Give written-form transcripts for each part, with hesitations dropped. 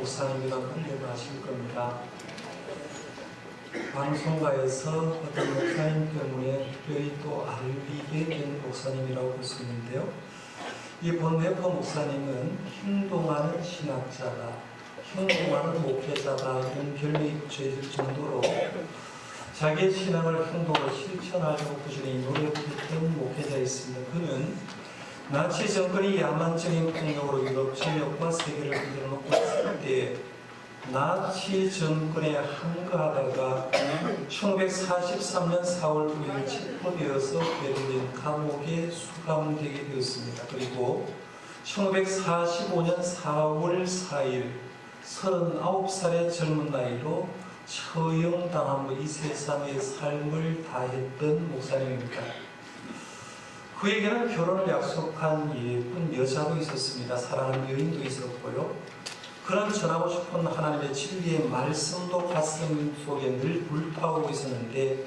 목사님이라 하려고 하실 겁니다. 방송가에서 어떤 목사님 때문에 특별히 또 알리게 된 목사님이라고 볼 수 있는데요. 이 본네퍼 목사님은 행동하는 신학자다, 행동하는 목회자다 이런 별명이 붙여질 정도로 자기의 신앙을 행동으로 실천하려고 꾸준히 노력했던 목회자였습니다. 그는 나치 정권이 야만적인 폭력으로 유럽 전역과 세계를 흔들어놓고 있을 때 나치 정권에 항거하다가 1943년 4월 9일 체포되어서 베를린 감옥에 수감되게 되었습니다. 그리고 1945년 4월 4일 39살의 젊은 나이로 처형당함으로 이 세상의 삶을 다했던 목사님입니다. 그에게는 결혼을 약속한 예쁜 여자도 있었습니다. 사랑하는 여인도 있었고요. 그런 전하고 싶은 하나님의 진리의 말씀도 가슴 속에 늘 불타오르고 있었는데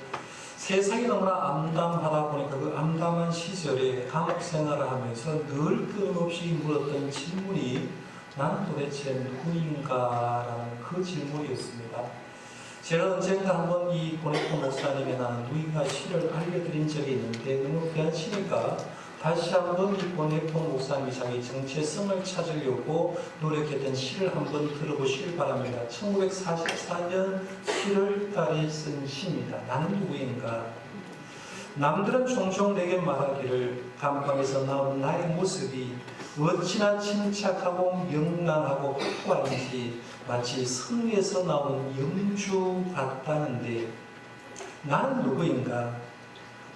세상이 너무나 암담하다 보니까 그 암담한 시절에 감옥 생활을 하면서 늘 끊임없이 물었던 질문이 나는 도대체 누구인가라는 그 질문이었습니다. 제가 언젠가 한번 이 본네퍼 목사님의 나는 누구인가 시를 알려드린 적이 있는데 너무 귀한 시니까 다시 한번 이 본네퍼 목사님이 자기 정체성을 찾으려고 노력했던 시를 한번 들어보시길 바랍니다. 1944년 7월 달에 쓴 시입니다. 나는 누구인가? 남들은 종종 내게 말하기를 감방에서 나온 나의 모습이 어찌나 침착하고 명랑하고 확고한지 마치 성에서 나온 영주 같다는데 나는 누구인가?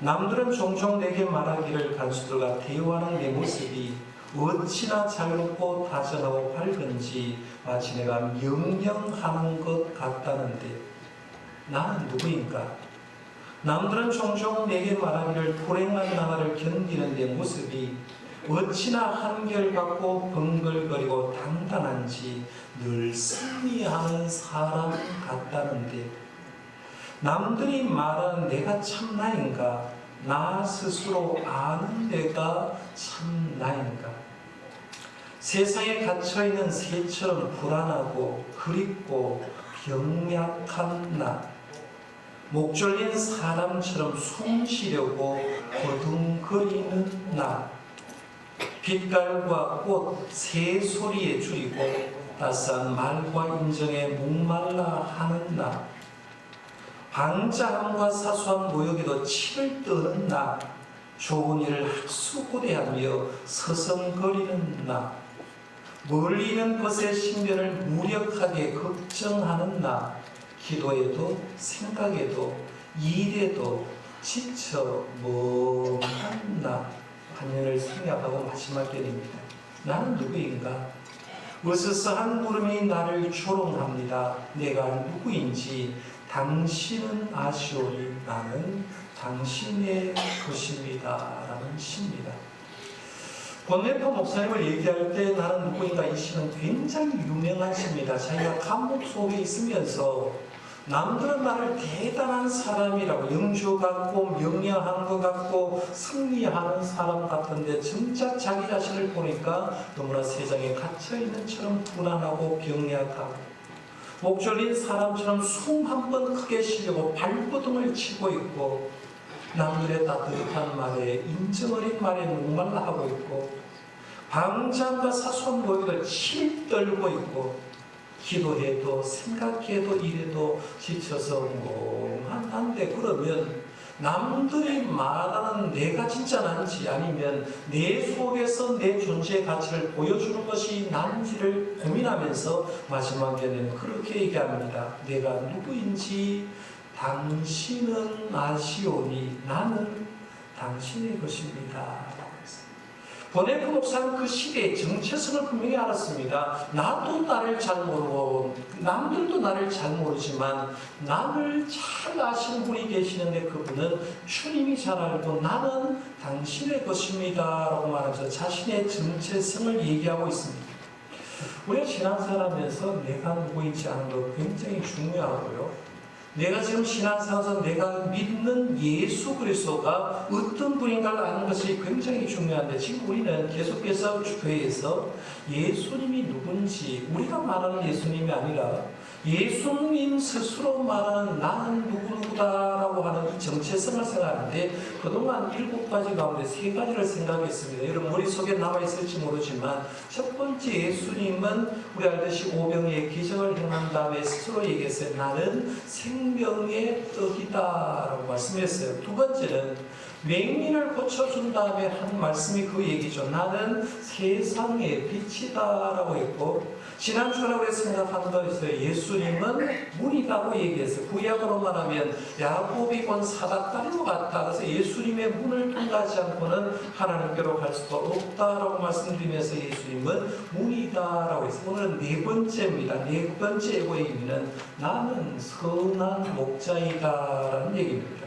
남들은 종종 내게 말하기를 간수들과 대화하는 내 모습이 어찌나 자유롭고 다정하고 밝은지 마치 내가 명령하는 것 같다는데 나는 누구인가? 남들은 종종 내게 말하기를 불행한 나라를 견디는 내 모습이 어찌나 한결같고 번글거리고 단단한지 늘 승리하는 사람 같다는데 남들이 말하는 내가 참 나인가? 나 스스로 아는 내가 참 나인가? 세상에 갇혀있는 새처럼 불안하고 그립고 병약한 나, 목 졸린 사람처럼 숨 쉬려고 거둥거리는 나, 빛깔과 꽃, 새소리에 줄이고 따스한 말과 인정에 목말라 하는 나, 방자함과 사소한 모욕에도 치를 떠는 나, 좋은 일을 학수고대하며 서성거리는 나, 멀리 있는 것의 신변을 무력하게 걱정하는 나, 기도에도 생각에도 일에도 지쳐 멍한 나, 한년을 생략하고 마지막 견입니다. 나는 누구인가? 으스스한 구름이 나를 조롱합니다. 내가 누구인지 당신은 아시오니 나는 당신의 것입니다. 라는 시입니다. 본네퍼 목사님을 얘기할 때 나는 누구인가 이 시는 굉장히 유명한 시입니다. 자기가 감옥 속에 있으면서 남들은 나를 대단한 사람이라고 영주 같고 명령한 것 같고 승리하는 사람 같은데 정작 자기 자신을 보니까 너무나 세상에 갇혀있는 처럼 불안하고 병약하고 목 졸린 사람처럼 숨 한 번 크게 쉬려고 발버둥을 치고 있고 남들의 따뜻한 말에 인정 어린 말에 목말라 하고 있고 방장과 사소한 모욕을 칠 떨고 있고 기도해도 생각해도 일해도 지쳐서 멍한데 그러면 남들이 말하는 내가 진짜 난지 아니면 내 속에서 내 존재의 가치를 보여주는 것이 난지를 고민하면서 마지막에는 그렇게 얘기합니다. 내가 누구인지 당신은 아시오니 나는 당신의 것입니다. 본네퍼 목사는 그 시대의 정체성을 분명히 알았습니다. 나도 나를 잘 모르고 남들도 나를 잘 모르지만 나를 잘 아시는 분이 계시는데 그분은 주님이 잘 알고 나는 당신의 것입니다 라고 말하면서 자신의 정체성을 얘기하고 있습니다. 우리가 신앙생활하면서 내가 누구인지 아는 거 굉장히 중요하고요. 내가 지금 신앙생활에서 내가 믿는 예수 그리스도가 어떤 분인가를 아는 것이 굉장히 중요한데, 지금 우리는 계속해서 교회에서 예수님이 누군지, 우리가 말하는 예수님이 아니라 예수님 스스로 말하는 나는 누구누구다라고 하는 이 정체성을 생각하는데, 그동안 7가지 가운데 3가지를 생각했습니다. 여러분 머릿속에 남아있을지 모르지만, 첫 번째 예수님은 우리 알듯이 오병이의 기적을 행한 다음에 스스로 얘기했어요. 나는 생명의 떡이다 라고 말씀했어요. 두 번째는 맹인을 고쳐준 다음에 한 말씀이 그 얘기죠. 나는 세상의 빛이다 라고 했고, 지난주에 우리가 생각한 거에서 예수님은 문이라고 얘기했어요. 구약으로 말하면 야곱이 본 사닥다리와 같다. 그래서 예수님의 문을 통과하지 않고는 하나님께로 갈 수가 없다라고 말씀드리면서 예수님은 문이다라고 했어요. 오늘은 4번째입니다. 4번째 예고의 의미는 나는 선한 목자이다라는 얘기입니다.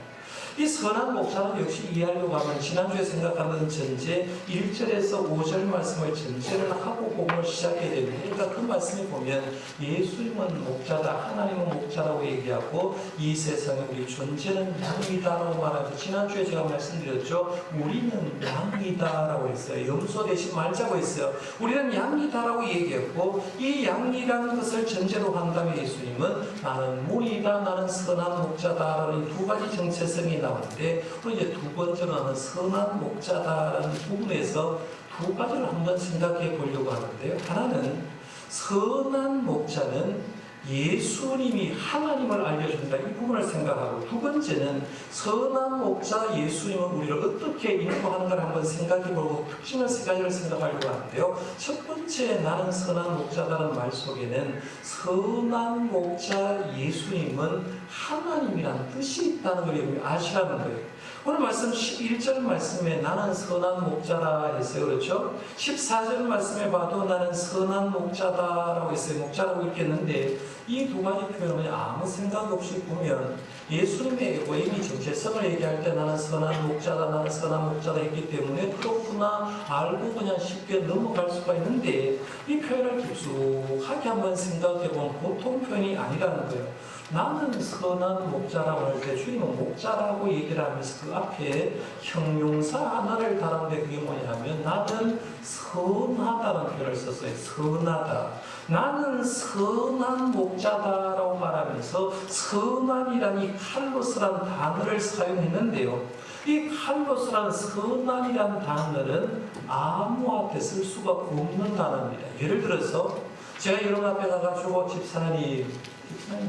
이 선한 목자는 역시 이해하려고 하면 지난주에 생각하는 전제 1절에서 5절 말씀을 전제를 하고 복음을 시작해야 됩니다. 그러니까 그 말씀에 보면 예수님은 목자다, 하나님은 목자라고 얘기하고 이 세상에 우리 존재는 양이다라고 말하면서, 지난주에 제가 말씀드렸죠. 우리는 양이다라고 했어요. 염소 대신 말자고 했어요. 우리는 양이다라고 얘기했고, 이 양이라는 것을 전제로 한 다음에 예수님은 나는 문이다, 나는 선한 목자다라는 2가지 정체성이 나오는데, 오늘 이제 2번째로는 선한 목자다라는 부분에서 2가지를 한번 생각해 보려고 하는데요. 하나는 선한 목자는 예수님이 하나님을 알려준다, 이 부분을 생각하고, 2번째는 선한 목자 예수님은 우리를 어떻게 인도하는가를 한번 생각해보고 특징을 3가지를 생각하려고 하는데요. 첫 번째 나는 선한 목자다라는 말 속에는 선한 목자 예수님은 하나님이라는 뜻이 있다는 걸 아시라는 거예요. 오늘 말씀 11절 말씀에 나는 선한 목자라 했어요. 그렇죠? 14절 말씀에 봐도 나는 선한 목자다라고 했어요. 목자라고 읽겠는데, 이 2가지 표현을 아무 생각 없이 보면 예수님의 이미 정체성을 얘기할 때 나는 선한 목자다, 나는 선한 목자다 했기 때문에 그렇구나 알고 그냥 쉽게 넘어갈 수가 있는데, 이 표현을 깊숙하게 한번 생각해보면 보통 표현이 아니라는 거예요. 나는 선한 목자라고 할 때 주님은 목자라고 얘기를 하면서 그 앞에 형용사 하나를 달았는데, 그게 뭐냐면 나는 선하다는 표현을 썼어요. 선하다. 나는 선한 목자다라고 말하면서 선한이라는 이 칼로스라는 단어를 사용했는데요. 이 칼로스라는 선한이라는 단어는 아무 앞에 쓸 수가 없는 단어입니다. 예를 들어서 제가 여러분 앞에 가가지고 집사님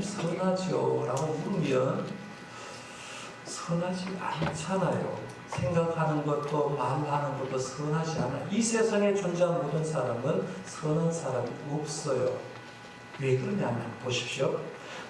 선하죠? 라고 물으면 선하지 않잖아요. 생각하는 것도 말하는 것도 선하지 않아요. 이 세상에 존재하는 모든 사람은 선한 사람이 없어요. 왜 그러냐면 보십시오.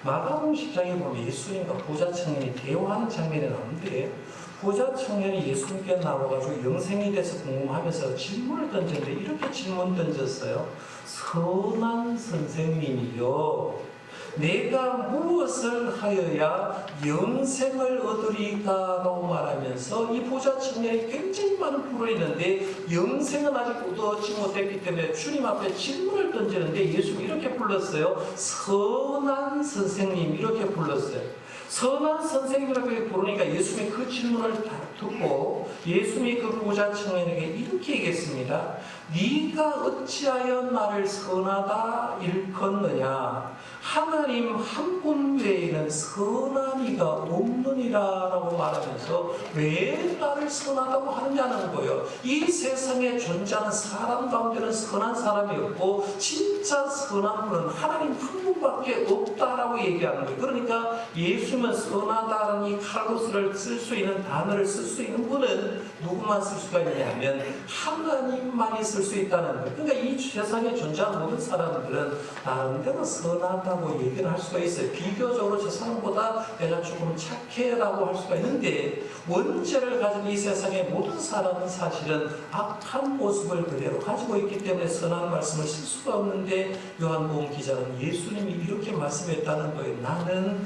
마가복음 10장에 보면 예수님과 부자 청년이 대화하는 장면이 나오는데, 부자 청년이 예수님께 나와가지고 영생에 대해서 궁금하면서 질문을 던졌는데 이렇게 질문 던졌어요. 선한 선생님이요, 내가 무엇을 하여야 영생을 얻으리까라고 말하면서, 이 부자 청년이 굉장히 많은 부를 있는데 영생은 아직 얻지 못했기 때문에 주님 앞에 질문을 던지는데 예수님이 이렇게 불렀어요. 선한 선생님, 이렇게 불렀어요. 선한 선생님이라고 부르니까 예수님이 그 질문을 듣고 예수님이 그 부자 청년에게 이렇게 얘기했습니다. 네가 어찌하여 나를 선하다 일컫느냐? 하나님 한 분 외에는 선한 이가 없느니라 라고 말하면서 왜 나를 선하다고 하느냐는 거예요. 이 세상에 존재하는 사람 가운데는 선한 사람이 없고 진짜 선한 분은 하나님 한 분밖에 없다라고 얘기하는 거예요. 그러니까 예수님은 선하다라는 이 칼로스를 쓸 수 있는 단어를 쓸 수 있는 분은 누구만 쓸 수가 있냐면 하나님만이 쓸 수 있다는 거예요. 그러니까 이 세상에 존재하는 모든 사람들은 나름대로 선하다고 얘기를 할 수가 있어요. 비교적으로 저 사람보다 내가 조금 착해라고 할 수가 있는데, 원죄를 가진 이 세상의 모든 사람은 사실은 악한 모습을 그대로 가지고 있기 때문에 선한 말씀을 쓸 수가 없는데, 요한복음 기자는 예수님이 이렇게 말씀했다는 거예요. 나는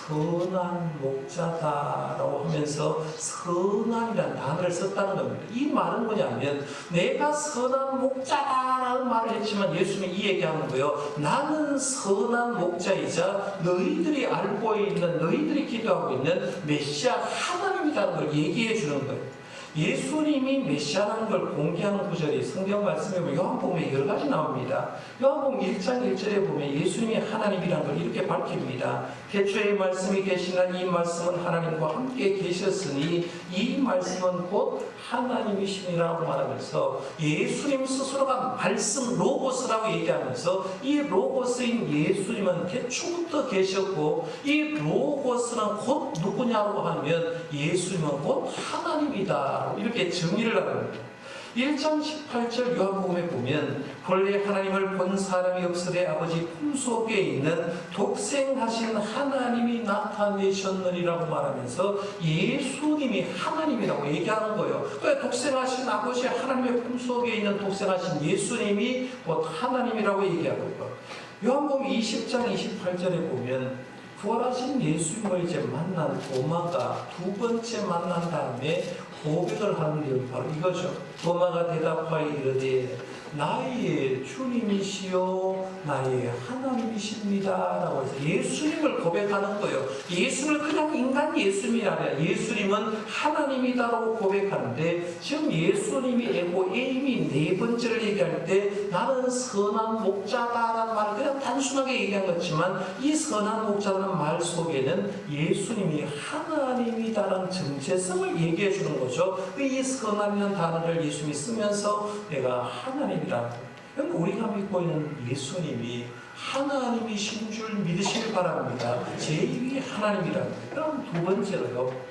선한 목자다라고 하면서 선한이라는 단어를 썼다는 겁니다. 이 말은 뭐냐면 내가 선한 목자다라는 말을 했지만 예수님이 이 얘기하는 거예요. 나는 선한 목자이자 너희들이 알고 있는, 너희들이 기도하고 있는 메시아 하나님이라는 걸 얘기해 주는 거예요. 예수님이 메시아라는 걸 공개하는 구절이 성경 말씀에 보면 요한복음에 여러 가지 나옵니다. 요한복음 1장 1절에 보면 예수님이 하나님이라는 걸 이렇게 밝힙니다. 태초에 말씀이 계시나 이 말씀은 하나님과 함께 계셨으니 이 말씀은 곧 하나님이시니라고 말하면서 예수님 스스로가 말씀 로고스라고 얘기하면서 이 로고스인 예수님은 태초부터 계셨고 이 로고스는 곧 누구냐고 하면 예수님은 곧 하나님이다. 이렇게 정의를 합니다. 1장 18절 요한복음에 보면 본래 하나님을 본 사람이 없으되 아버지 품속에 있는 독생하신 하나님이 나타내셨느니라고 말하면서 예수님이 하나님이라고 얘기하는 거예요. 그러니까 독생하신 아버지 하나님의 품속에 있는 독생하신 예수님이 곧 하나님이라고 얘기하고 있고 요한복음 20장 28절에 보면 부활하신 예수님을 이제 만난 도마가 두 번째 만난 다음에 고백을 하는 내용이 바로 이거죠. 도마가 대답하여 이르되 나의 주님이시요 나의 하나님이십니다 라고 해서 예수님을 고백하는 거예요. 예수를 그냥 인간 예수님이 아니라 예수님은 하나님이다라고 고백하는데 지금 예수님이 이미 네 번째를 얘기할 때 나는 선한 목자다라는 말을 그냥 단순하게 얘기한 거지만 이 선한 목자라는 말 속에는 예수님이 하나님이다라는 정체성을 얘기해 주는 거죠. 이 선한이라는 단어를 예수님이 쓰면서 내가 하나님이다. 그러니까 우리가 믿고 있는 예수님이 하나님이신 줄 믿으시길 바랍니다. 제2의 하나님이랍니다. 그럼 두 번째로요.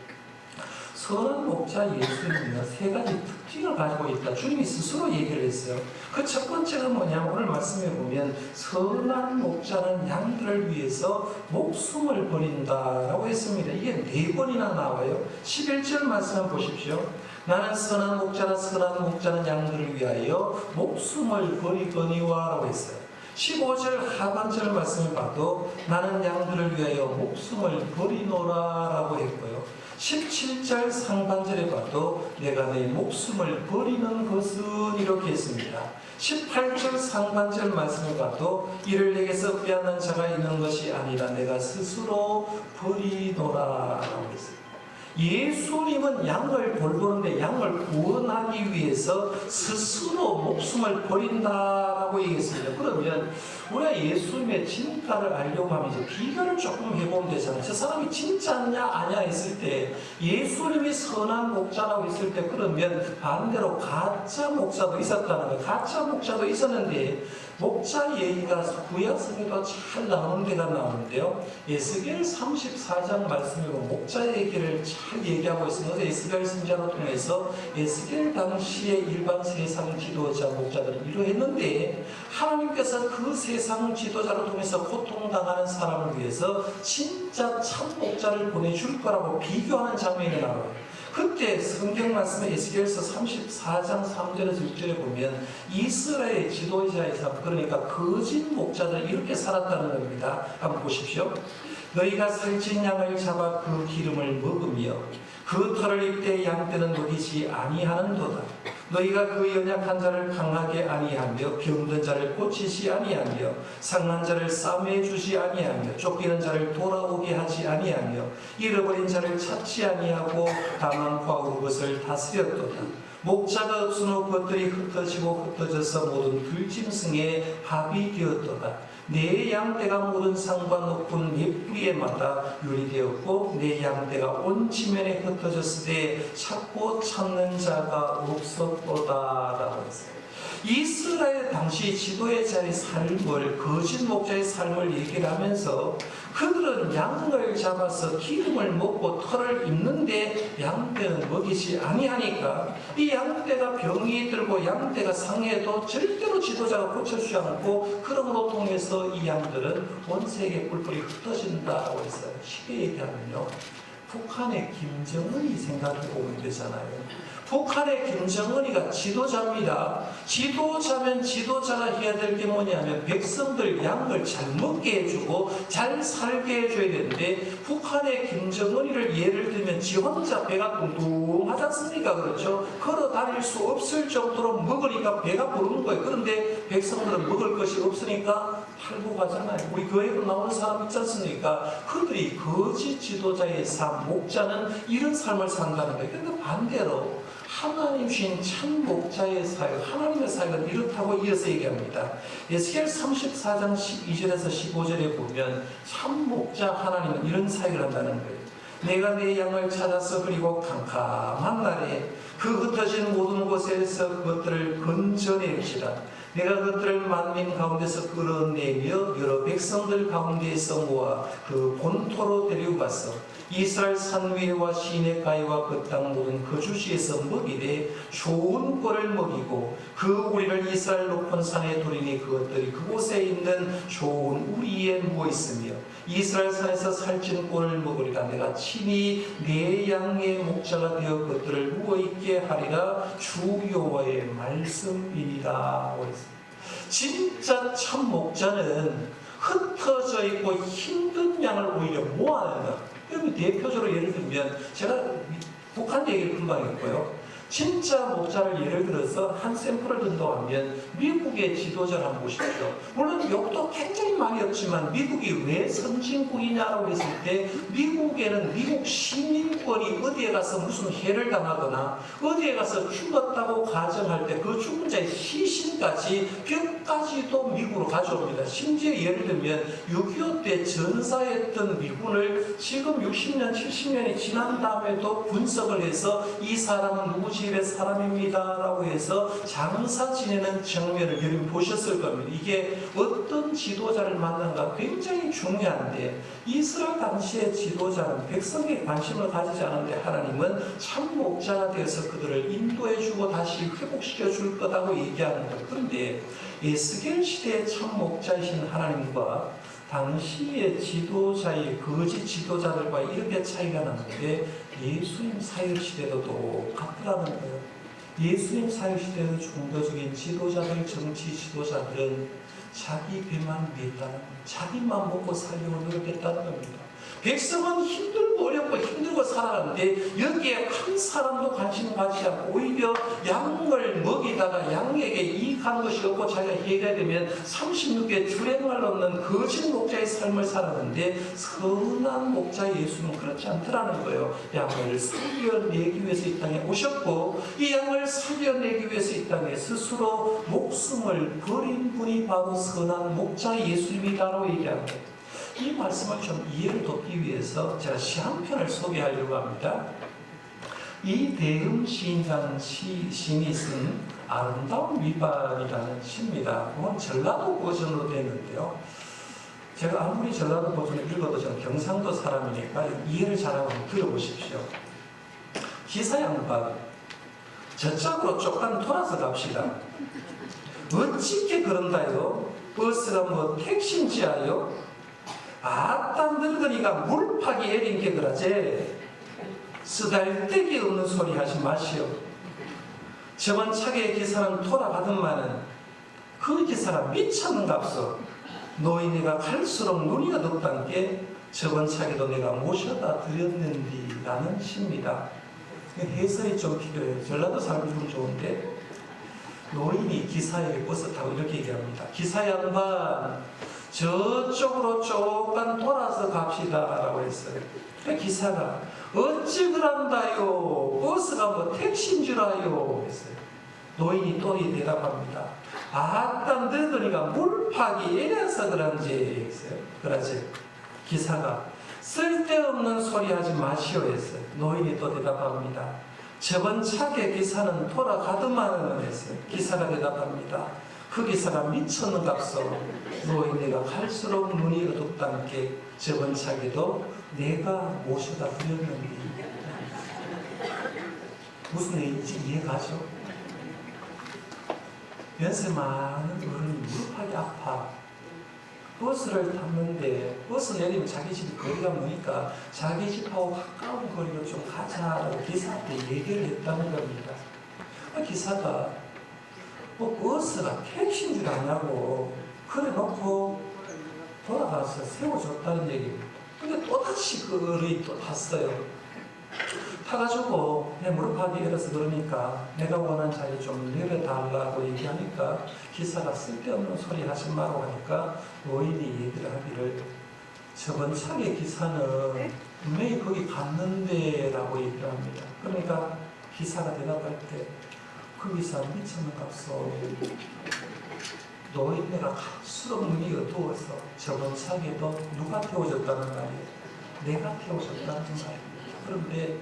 선한 목자 예수님은 세 가지 특징을 가지고 있다. 주님이 스스로 얘기를 했어요. 그 첫 번째가 뭐냐면 오늘 말씀해 보면 선한 목자는 양들을 위해서 목숨을 버린다라고 했습니다. 이게 네 번이나 나와요. 11절 말씀을 보십시오. 나는 선한 목자라 선한 목자는 양들을 위하여 목숨을 버리거니와 라고 했어요. 15절 하반절 말씀을 봐도 나는 양들을 위하여 목숨을 버리노라 라고 했고요. 17절 상반절에 봐도 내가 내 목숨을 버리는 것은 이렇게 했습니다. 18절 상반절 말씀을 봐도 이를 내게서 빼앗는 자가 있는 것이 아니라 내가 스스로 버리노라 라고 했습니다. 예수님은 양을 돌보는데 양을 구원하기 위해서 스스로 목숨을 버린다라고 얘기했습니다. 그러면 우리가 예수님의 진가를 알려고 하면 이제 비교를 조금 해보면 되잖아요. 저 사람이 진짜냐 아냐 했을 때 예수님이 선한 목자라고 했을 때 그러면 반대로 가짜 목자도 있었다는 거예요. 가짜 목자도 있었는데 목자 얘기가 구약성에도 잘 나오는 데가 나오는데요. 에스겔 34장 말씀에 보면 목자 얘기를 잘 얘기하고 있습니다. 에스겔 선지자를 통해서 에스겔 당시의 일반 세상 지도자 목자들은 이러했는데 하나님께서 그 세상 지도자를 통해서 고통당하는 사람을 위해서 진짜 참 목자를 보내줄 거라고 비교하는 장면이 나와요. 그때 성경 말씀에 에스겔서 34장 3절에서 6절에 보면 이스라엘 지도자에서 그러니까 거짓 목자들이 이렇게 살았다는 겁니다. 한번 보십시오. 너희가 살찐 양을 잡아 그 기름을 먹으며 그 털을 입되 양떼는 먹이지 아니하는도다. 너희가 그 연약한 자를 강하게 아니하며 병든 자를 고치지 아니하며 상한 자를 싸매 주지 아니하며 쫓기는 자를 돌아오게 하지 아니하며 잃어버린 자를 찾지 아니하고 다만 과거 것을 다스렸도다. 목자가 없은 후 것들이 흩어지고 흩어져서 모든 들짐승의 합이 되었도다. 내 양떼가 모든 산과 높은 잎뿌리에마다 유리되었고 내 양떼가 온 지면에 흩어졌을 때 찾고 찾는 자가 없었도다라고 했어요. 이스라엘 당시 지도자의 삶을 거짓 목자의 삶을 얘기를 하면서 그들은 양을 잡아서 기름을 먹고 털을 입는데 양떼는 먹이지 아니하니까 이 양떼가 병이 들고 양떼가 상해도 절대로 지도자가 고쳐주지 않고 그러므로 통해서 이 양들은 온 세계 뿔뿔이 흩어진다고 했어요. 쉽게 얘기하면요. 북한의 김정은이 생각해 보면 되잖아요. 북한의 김정은이가 지도자입니다. 지도자면 지도자가 해야 될 게 뭐냐면 백성들 양을 잘 먹게 해주고 잘 살게 해줘야 되는데 북한의 김정은이를 예를 들면 지 혼자 배가 뚱뚱하지 않습니까? 그렇죠? 걸어 다닐 수 없을 정도로 먹으니까 배가 부르는 거예요. 그런데 백성들은 먹을 것이 없으니까 팔고 가잖아요. 우리 교회로 나오는 사람 있지 않습니까? 그들이 거짓 지도자의 삶, 목자는 이런 삶을 산다는 거예요. 그런데 반대로 하나님 주신 참 목자의 사역, 하나님의 사역은 이렇다고 이어서 얘기합니다. 에스겔 34장 12절에서 15절에 보면 참 목자 하나님은 이런 사역을 한다는 거예요. 내가 내 양을 찾아서 그리고 캄캄한 날에 그 흩어진 모든 곳에서 그것들을 건져낼지라. 내가 그것들을 만민 가운데서 끌어내며 여러 백성들 가운데에서 모아 그 본토로 데리고 가서 이스라엘 산 위에와 시내가에와 그 땅 모든 거주지에서 먹이되 좋은 꼴을 먹이고 그 우리를 이스라엘 높은 산에 두리니 그것들이 그곳에 있는 좋은 우리에 누워 있으며 이스라엘 산에서 살찐 꼴을 먹으리라. 내가 친히 내 양의 목자가 되어 그것들을 누워있게 하리라. 주 여호와의 말씀이니라. 진짜 참 목자는 흩어져 있고 힘든 양을 오히려 모아내는 것. 여기 대표적으로 예를 들면 제가 북한 얘기를 금방 했고요. 진짜 목자를 예를 들어서 한 샘플을 든다고 하면 미국의 지도자를 한번 보십시오. 물론 욕도 굉장히 많이 없지만 미국이 왜 선진국이냐라고 했을 때 미국에는 미국 시민권이 어디에 가서 무슨 해를 당하거나 어디에 가서 죽었다고 가정할 때 그 죽은 자의 시신까지 뼈까지도 미국으로 가져옵니다. 심지어 예를 들면 6.25 때 전사했던 미군을 지금 60년, 70년이 지난 다음에도 분석을 해서 이 사람은 누구 집의 사람입니다 라고 해서 장사 지내는 장면을 여러분 보셨을 겁니다. 이게 어떤 지도자를 만난가 굉장히 중요한데 이스라엘 당시의 지도자는 백성에 관심을 가지지 않은데 하나님은 참 목자가 되어서 그들을 인도해주고 다시 회복시켜 줄 거라고 얘기하는 거예요. 그런데 에스겔 시대의 참 목자이신 하나님과 당시의 지도자의 거짓 지도자들과 이렇게 차이가 나는데 예수님 사역 시대도 똑같더라는 거예요. 예수님 사역 시대의 종교적인 지도자들, 정치 지도자들은 자기 배만 위했다는, 자기만 먹고 살려고 노력했다는 겁니다. 백성은 힘들고 어렵고 힘들고 살아가는데 여기에 한 사람도 관심 가지지 않고 오히려 양을 먹이다가 양에게 이익한 것이 없고 자기가 해가 되면 36개 주랭을 넣는 거짓 목자의 삶을 살았는데 선한 목자 예수는 그렇지 않더라는 거예요. 양을 살려내기 위해서 이 땅에 오셨고 이 양을 살려내기 위해서 이 땅에 스스로 목숨을 버린 분이 바로 선한 목자 예수님이다라고 얘기합니다. 이 말씀을 좀 이해를 돕기 위해서 제가 시 한 편을 소개하려고 합니다. 이 대흠 시인이라는 시인이 쓴 아름다운 위반이라는 시입니다. 그건 전라도 버전으로 되는데요. 제가 아무리 전라도 버전을 읽어도 저는 경상도 사람이니까 이해를 잘하고 들어보십시오. 기사 양반, 저쪽으로 조금 돌아서 갑시다. 어찌게 그런다요? 버스가 뭐 택시인지아요? 아따 늙으니까 물파기 애린 게 그러지 쓰달데기 없는 소리 하지 마시오. 저번 차계의 기사는 돌아가던마는 그 기사가 미쳤는갑소. 노인네가 갈수록 눈이 어둡단 게 저번 차계도 내가 모셔다 드렸는디라는 시입니다. 해설이 좀 필요해요. 전라도 사람이 좀 좋은데 노인이 기사에게 버스 타고 이렇게 얘기합니다. 기사 양반 저쪽으로 조금 돌아서 갑시다 라고 했어요. 기사가 어찌 그런다요? 버스가 뭐 택시인 줄 아요? 했어요. 노인이 또 대답합니다. 아따 늙으니까 물파기 이래서 그런지 했어요. 그러지. 기사가 쓸데없는 소리 하지 마시오 했어요. 노인이 또 대답합니다. 저번 차계 기사는 돌아가더만은 했어요. 기사가 대답합니다. 그 기사가 미쳤는갑소. 노인네가 갈수록 눈이 어둡다는 게 저번 차계도 내가 모셔다 드렸는데 무슨 얘기인지 이해가죠? 연세 많은 어른이 무릎하기 아파. 버스를 탔는데 버스 내리면 자기 집이 거리가 머니까 자기 집하고 가까운 거리로 좀 가자라고 기사한테 얘기를 했다는 겁니다. 기사가 버스가 택시인 줄 아냐고 그래 놓고 돌아가서 세워줬다는 얘기입니다. 근데 또다시 그를 또 탔어요. 타가지고 내 무릎하기 이래서 그러니까 내가 원하는 자리 좀 내려달라고 얘기하니까 기사가 쓸데없는 소리 하지 말고 하니까 노인이 얘기를 하기를 저번 차의 기사는 분명히 거기 갔는데 라고 얘기를 합니다. 그러니까 기사가 대답할 때 그 기사 미쳤는갑소. 노인네가 갈수록 눈이 어두워서 저번 차에도 누가 태워줬다는 말이에요. 내가 태워줬다는 말이에요. 그런데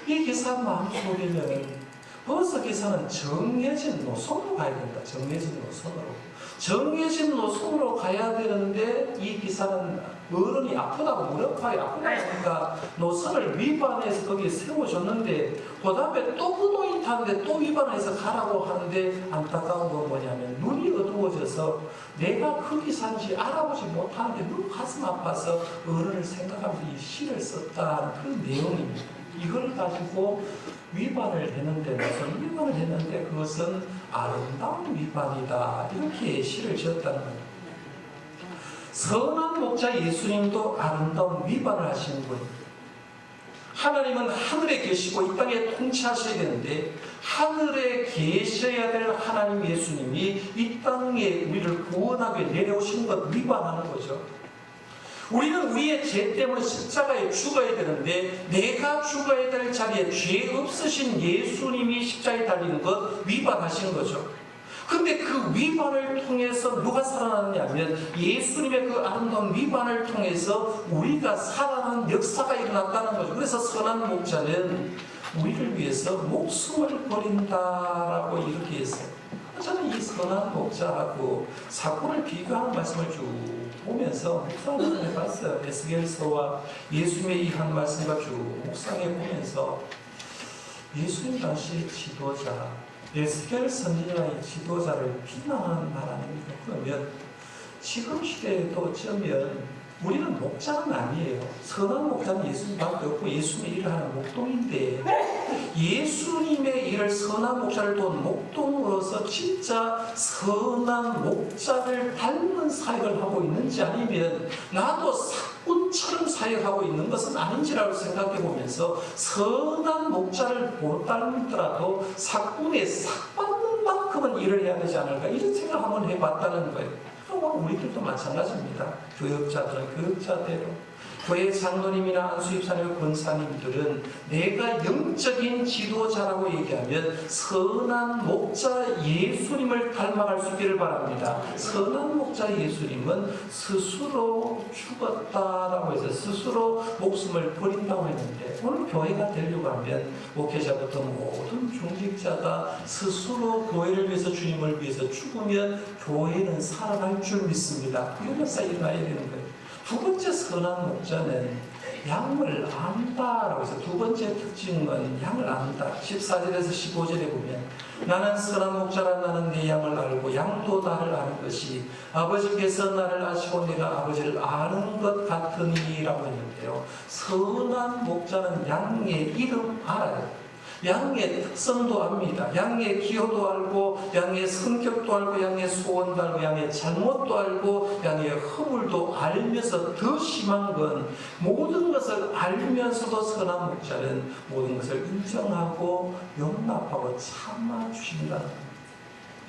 이 기사 마음속에는 버스 기사는 정해진 노선으로 가야 된다. 정해진 노선으로 가야 되는데 이 기사는 어른이 아프다고 무릎팔이 아프다 하니까 노선을 위반해서 거기에 세워줬는데 그 다음에 또 그 노인 타는데 또 위반해서 가라고 하는데 안타까운 건 뭐냐면 눈이 어두워져서 내가 그 기사인지 알아보지 못하는데 너무 가슴 아파서 어른을 생각하면서 이 시를 썼다는 그 내용입니다. 이걸 가지고 위반을 했는데 그것은 아름다운 위반이다. 이렇게 시를 지었다는 겁니다. 선한 목자 예수님도 아름다운 위반을 하시는 분입니다. 하나님은 하늘에 계시고 이 땅에 통치하셔야 되는데 하늘에 계셔야 될 하나님 예수님이 이 땅에 우리를 구원하게 내려오신 것 위반하는 거죠. 우리는 우리의 죄 때문에 십자가에 죽어야 되는데 내가 죽어야 될 자리에 죄 없으신 예수님이 십자가에 달리는 것 위반하신 거죠. 근데 그 위반을 통해서 누가 살아났냐면 예수님의 그 아름다운 위반을 통해서 우리가 살아나는 역사가 일어났다는 거죠. 그래서 선한 목자는 우리를 위해서 목숨을 버린다라고 이렇게 했어요. 저는 이 선한 목자하고 사건을 비교하는 말씀을 쭉 보면서 묵상을 해봤어요. 에스겔서와 예수님의 이 한 말씀과 쭉 묵상해 보면서 예수님 당시 지도자 에스겔 선지자의 지도자를 비난하는 말 아닙니까? 그러면 지금 시대에도 어쩌면 우리는 목자는 아니에요. 선한 목자는 예수님밖에 없고 예수님의 일을 하는 목동인데 예수님의 일을 선한 목자를 둔 목동으로서 진짜 선한 목자를 닮은 사역을 하고 있는지 아니면 나도 사꾼처럼 사역하고 있는 것은 아닌지라고 생각해 보면서 선한 목자를 못 닮더라도 사꾼의 삭받는 만큼은 일을 해야 되지 않을까 이런 생각 한번 해봤다는 거예요. 우리들도 마찬가지입니다. 교역자들은 교역자대로 교회 장로님이나 안수집사님, 권사님들은 내가 영적인 지도자라고 얘기하면 선한 목자 예수님을 닮아갈 수 있기를 바랍니다. 선한 목자 예수님은 스스로 죽었다라고 해서 스스로 목숨을 버린다고 했는데 오늘 교회가 되려고 하면 목회자부터 모든 중직자가 스스로 교회를 위해서 주님을 위해서 죽으면 교회는 살아날 줄 믿습니다. 이런 역사 일어나야 되는 거예요. 두 번째 선한 목자는 양을 안다라고 해서 두 번째 특징은 양을 안다. 14절에서 15절에 보면 나는 선한 목자라 나는 내 양을 알고 양도 나를 아는 것이 아버지께서 나를 아시고 내가 아버지를 아는 것 같으니 라고 했는데요. 선한 목자는 양의 이름 알아요. 양의 특성도 압니다. 양의 기호도 알고 양의 성격도 알고 양의 소원도 알고 양의 잘못도 알고 양의 허물도 알면서 더 심한 건 모든 것을 알면서도 선한 목자는 모든 것을 인정하고 용납하고 참아주신다는 겁니다.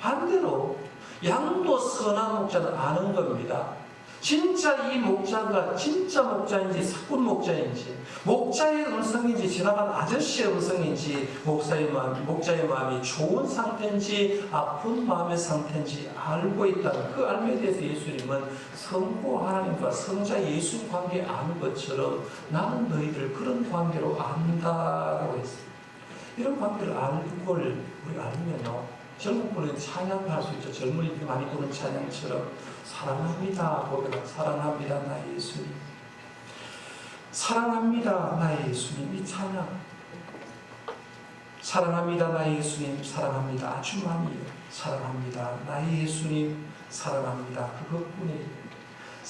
반대로 양도 선한 목자는 아는 겁니다. 진짜 이 목자가 진짜 목자인지 사꾼 목자인지 목자의 음성인지 지나간 아저씨의 음성인지 목자의 마음이 좋은 상태인지 아픈 마음의 상태인지 알고 있다는 그 알미에 대해서 예수님은 성부 하나님과 성자 예수님 관계 아는 것처럼 나는 너희들 그런 관계로 안다라고 했어요. 이런 관계를 아는 걸 우리가 알면요 젊은 분은 찬양을 할 수 있죠. 젊은이들이 많이 부르는 찬양처럼 사랑합니다 고백하고 사랑합니다 나의 예수님, 사랑합니다 나의 예수님, 이 찬양 사랑합니다 나의 예수님, 사랑합니다 아주 많이요. 사랑합니다 나의 예수님, 사랑합니다 그것뿐이에요.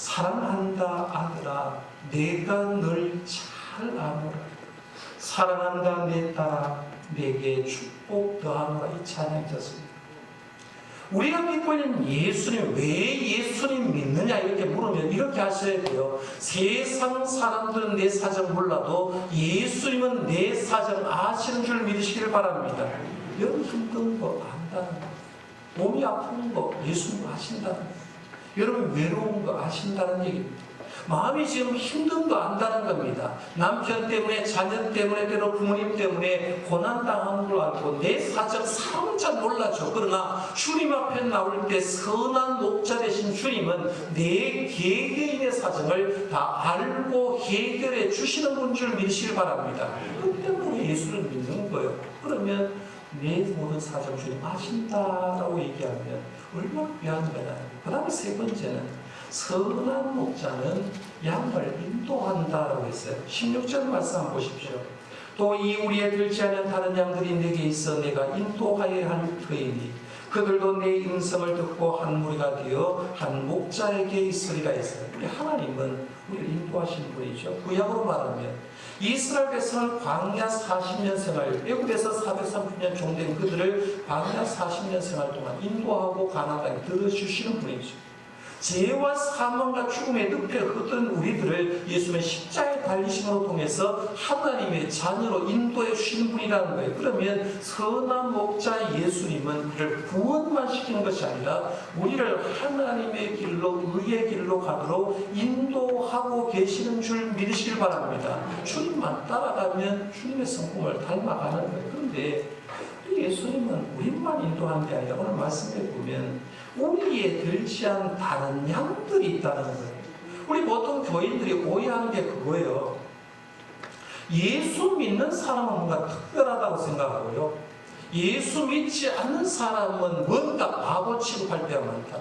사랑한다 아들아 내가 널 잘 아노라. 사랑한다 내 딸아 내게 축복 더하노라. 이 찬양이 있었습니다. 우리가 믿고 있는 예수님, 왜 예수님 믿느냐 이렇게 물으면 이렇게 하셔야 돼요. 세상 사람들은 내 사정 몰라도 예수님은 내 사정 아시는 줄 믿으시길 바랍니다. 여러분 힘든 거 안다는 거, 몸이 아픈 거 예수님 아신다는 거, 여러분 외로운 거 아신다는 얘기입니다. 마음이 지금 힘든 거 안다는 겁니다. 남편 때문에, 자녀 때문에, 때로 부모님 때문에 고난당한 걸 알고 내 사정 사람은 잘 몰라죠. 그러나 주님 앞에 나올 때 선한 목자 되신 주님은 내 개개인의 사정을 다 알고 해결해 주시는 분인 줄 믿으시길 바랍니다. 그 때문에 예수를 믿는 거예요. 그러면 내 모든 사정 주님 아신다라고 얘기하면 얼마나 귀한 거냐. 그 다음에 세 번째는 선한 목자는 양을 인도한다라고 했어요. 16절 말씀 한번 보십시오. 또 이 우리에 들지 않은 다른 양들이 내게 있어 내가 인도하여야 할 터이니 그들도 내 음성을 듣고 한 무리가 되어 한 목자에게 있으리라 했어요. 우리 하나님은 우리를 인도하시는 분이죠. 구약으로 말하면 이스라엘 백성을 광야 40년 생활, 애굽에서 430년 종된 그들을 광야 40년 생활 동안 인도하고 가나안 땅에 들어주시는 분이죠. 죄와 사망과 죽음의 늪에 흩은 우리들을 예수님의 십자가에 달리심으로 통해서 하나님의 자녀로 인도해 주시는 분이라는 거예요. 그러면 선한 목자 예수님은 우리를 구원만 시키는 것이 아니라 우리를 하나님의 길로, 의의 길로 가도록 인도하고 계시는 줄 믿으시길 바랍니다. 주님만 따라가면 주님의 성품을 닮아가는 거예요. 그런데 예수님은 우리만 인도하는 게 아니라 오늘 말씀에 보면 우리에 들지 않은 다른 양들이 있다는 거예요. 우리 보통 교인들이 오해하는 게 그거예요. 예수 믿는 사람은 뭔가 특별하다고 생각하고요. 예수 믿지 않는 사람은 뭔가 바보 취급할 때가 많다.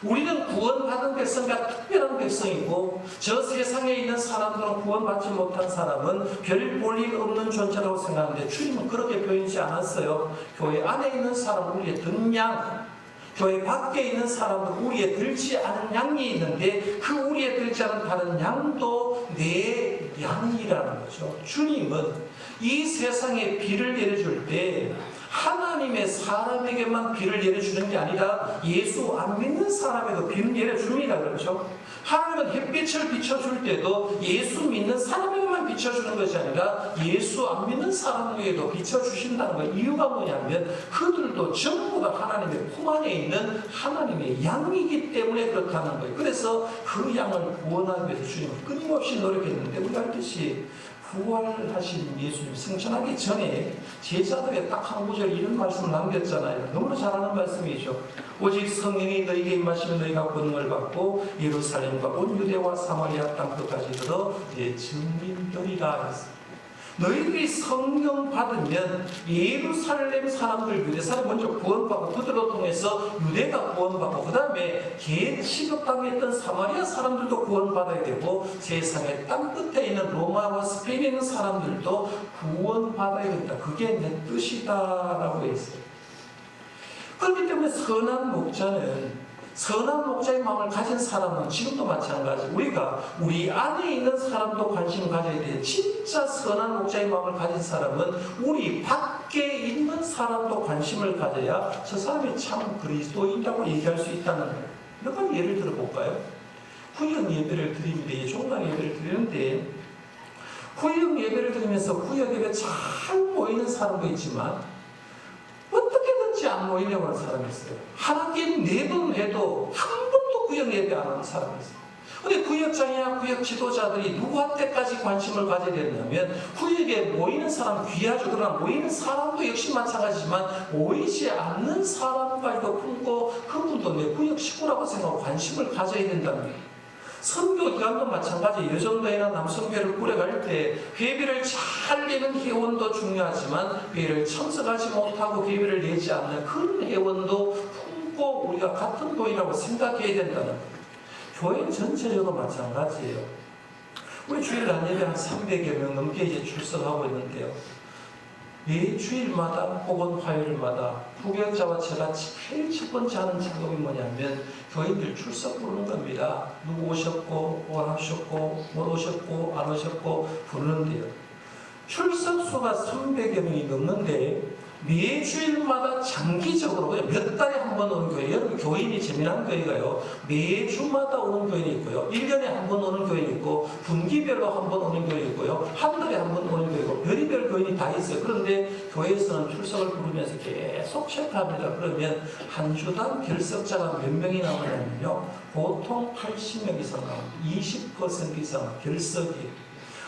우리는 구원받은 백성과 특별한 백성이고 저 세상에 있는 사람들은 구원받지 못한 사람은 별 볼일 없는 존재라고 생각하는데 주님은 그렇게 표현하지 않았어요. 교회 안에 있는 사람은 우리의 든 양, 교회 밖에 있는 사람은 우리에 들지 않은 양이 있는데 그 우리에 들지 않은 다른 양도 내 양이라는 거죠. 주님은 이 세상에 비를 내려줄 때 하나님의 사람에게만 비를 내려주는 게 아니라 예수 안 믿는 사람에도 비를 내려줍니다. 그렇죠? 하나님은 햇빛을 비춰줄 때도 예수 믿는 사람에게만 비춰주는 것이 아니라 예수 안 믿는 사람에게도 비춰주신다는 거. 이유가 뭐냐면 그들도 전부 다 하나님의 품 안에 있는 하나님의 양이기 때문에 그렇다는 거예요. 그래서 그 양을 구원하기 위해서 주님은 끊임없이 노력했는데 우리가 알듯이 부활하신 예수님 승천하기 전에 제자들의 딱 한 구절 이런 말씀을 남겼잖아요. 너무나 잘 아는 말씀이죠. 오직 성령이 너희에게 임하시면 너희가 권능을 받고 예루살렘과 온 유대와 사마리아 땅 끝까지 이르러 내 증인되리라 했습니다. 너희들이 성령 받으면 예루살렘 사람들, 유대 사람 먼저 구원받고 그들로 통해서 유대가 구원받고 그 다음에 개 취급당했던 사마리아 사람들도 구원받아야 되고 세상의 땅 끝에 있는 로마와 스페인에 있는 사람들도 구원받아야 된다. 그게 내 뜻이다라고 했어요. 그렇기 때문에 선한 목자의 마음을 가진 사람은 지금도 마찬가지. 우리가 우리 안에 있는 사람도 관심을 가져야 돼. 진짜 선한 목자의 마음을 가진 사람은 우리 밖에 있는 사람도 관심을 가져야 저 사람이 참 그리스도인이라고 얘기할 수 있다는 거예요. 몇 가지 예를 들어볼까요? 구역 예배를 드리는데, 종강 예배를 드리는데 구역 예배를 드리면서 구역 예배 잘 모이는 사람도 있지만 어떻게든지 안 모이려고 하는 사람이 있어요. 하나님 4번 해도 한 번도 구역 예배 안 하는 사람이 있어요. 근데 구역장이나 구역 지도자들이 누구한테까지 관심을 가져야 되냐면 구역에 모이는 사람 귀하죠. 그러나 모이는 사람도 역시 마찬가지지만 모이지 않는 사람과도 품고 그분도 내 구역 식구라고 생각하고 관심을 가져야 된다는 거예요. 선교 기간도 마찬가지. 여정도에나 남성교회를 꾸려갈 때 회비를 잘 내는 회원도 중요하지만 회비를 참석하지 못하고 회비를 내지 않는 그런 회원도 품고 우리가 같은 도이라고 생각해야 된다는 거예요. 교회 전체적으로 마찬가지예요. 우리 주일 날 예배 한 300여 명 넘게 이제 출석하고 있는데요. 매 주일마다 혹은 화요일마다 부교육자와 제가 제일 첫 번째 하는 작업이 뭐냐면 교인들 출석 부르는 겁니다. 누구 오셨고 뭐 하셨고 못 오셨고 안 오셨고 부르는데요. 출석수가 300여 명이 넘는데 매 주일마다 장기적으로 그냥 몇 달에 한 번 오는 교회, 여러분 교인이 재미난 교회가요, 매주마다 오는 교인이 있고요, 1년에 한 번 오는 교인이 있고, 분기별로 한 번 오는 교인이 있고요, 한 달에 한 번 오는 교인이 있고, 별의별 교인이 다 있어요. 그런데 교회에서는 출석을 부르면서 계속 체크합니다. 그러면 한 주당 결석자가 몇 명이 나오냐면요, 보통 80명 이상 나옵니다. 20% 이상 결석이.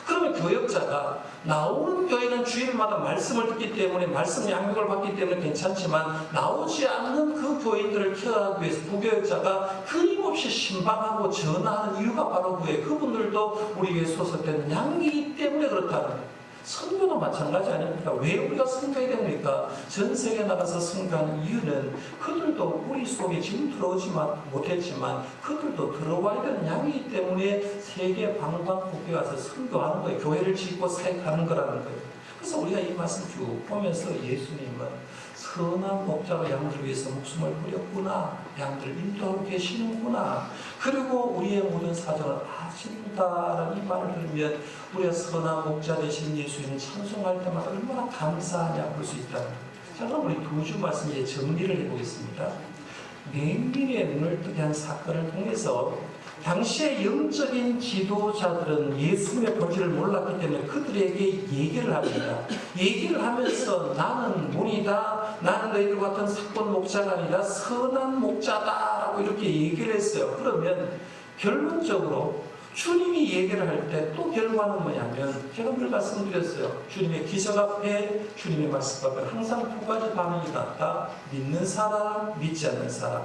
그러면 교역자가 나오는 교회는 주일마다 말씀을 듣기 때문에 말씀 양육을 받기 때문에 괜찮지만 나오지 않는 그 교인들을 케어하기 위해서 부교역자가 끊임없이 신방하고 전화하는 이유가 바로 그예요. 그분들도 우리 교회에 소속된 양이기 때문에 그렇다는 거예요. 선교도 마찬가지 아닙니까? 왜 우리가 선교해야 됩니까? 전 세계에 나가서 선교하는 이유는 그들도 우리 속에 지금 들어오지 못했지만 그들도 들어와야 되는 양이기 때문에 세계 방방곡곡에 가서 선교하는 거예요. 교회를 짓고 사역하는 거라는 거예요. 그래서 우리가 이 말씀 쭉 보면서 예수님은 선한 목자로 양들을 위해서 목숨을 부렸구나, 양들을 인도하고 계시는구나, 그리고 우리의 모든 사정을 아신다라는 이 말을 들으면 우리가 선한 목자 되신 예수님을 찬송할 때마다 얼마나 감사하냐 볼 수 있다는 거예요. 자, 그럼 우리 두 주 말씀 이제 정리를 해보겠습니다. 맹인의 눈을 뜨게 한 사건을 통해서 당시의 영적인 지도자들은 예수님의 본질을 몰랐기 때문에 그들에게 얘기를 합니다. 얘기를 하면서 나는 문이다, 나는 너희들 같은 사건 목자가 아니라 선한 목자다라고 이렇게 얘기를 했어요. 그러면 결론적으로 주님이 얘기를 할 때 또 결과는 뭐냐면 제가 늘 말씀드렸어요. 주님의 기적 앞에, 주님의 말씀 앞에 항상 두 가지 반응이 났다. 믿는 사람, 믿지 않는 사람.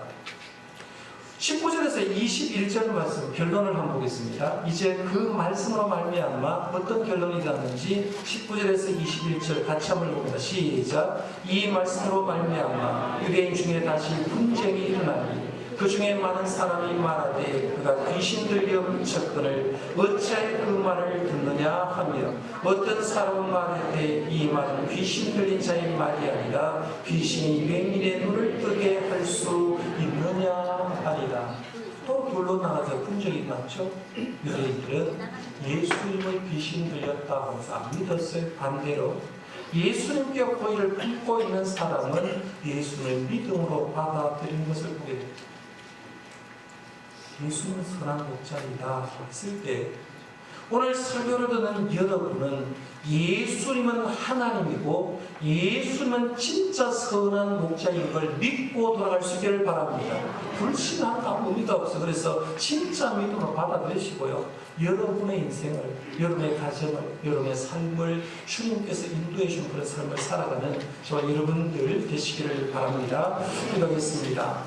19절에서 21절 말씀 결론을 한번 보겠습니다. 이제 그 말씀으로 말미암아 어떤 결론이 났는지 19절에서 21절 같이 한번 봅니다. 시작. 이 말씀으로 말미암아 유대인 중에 다시 분쟁이 일어나니 그 중에 많은 사람이 말하되 그가 귀신 들려 훔쳤거늘 어찌하여 그 말을 듣느냐 하며 어떤 사람은 말하되 이 말은 귀신 들린 자의 말이 아니라 귀신이 맹인의 눈을 뜨게 할 수 있느냐 하리라. 또 둘로 나가서 분적이 났죠. 유대인들은 예수님을 귀신 들렸다 하면서 안 믿었어요. 반대로 예수님께 호의를 품고 있는 사람은 예수님을 믿음으로 받아들인 것을 보게 됩니다. 예수는 선한 목자이다 했을 때 오늘 설교를 듣는 여러분은 예수님은 하나님이고 예수님은 진짜 선한 목자인 걸 믿고 돌아갈 수 있기를 바랍니다. 불신하는 아무 의미가 없어요. 그래서 진짜 믿음으로 받아들이시고요. 여러분의 인생을, 여러분의 가정을, 여러분의 삶을 주님께서 인도해 주신 그런 삶을 살아가는 저와 여러분들 되시기를 바랍니다. 기도하겠습니다.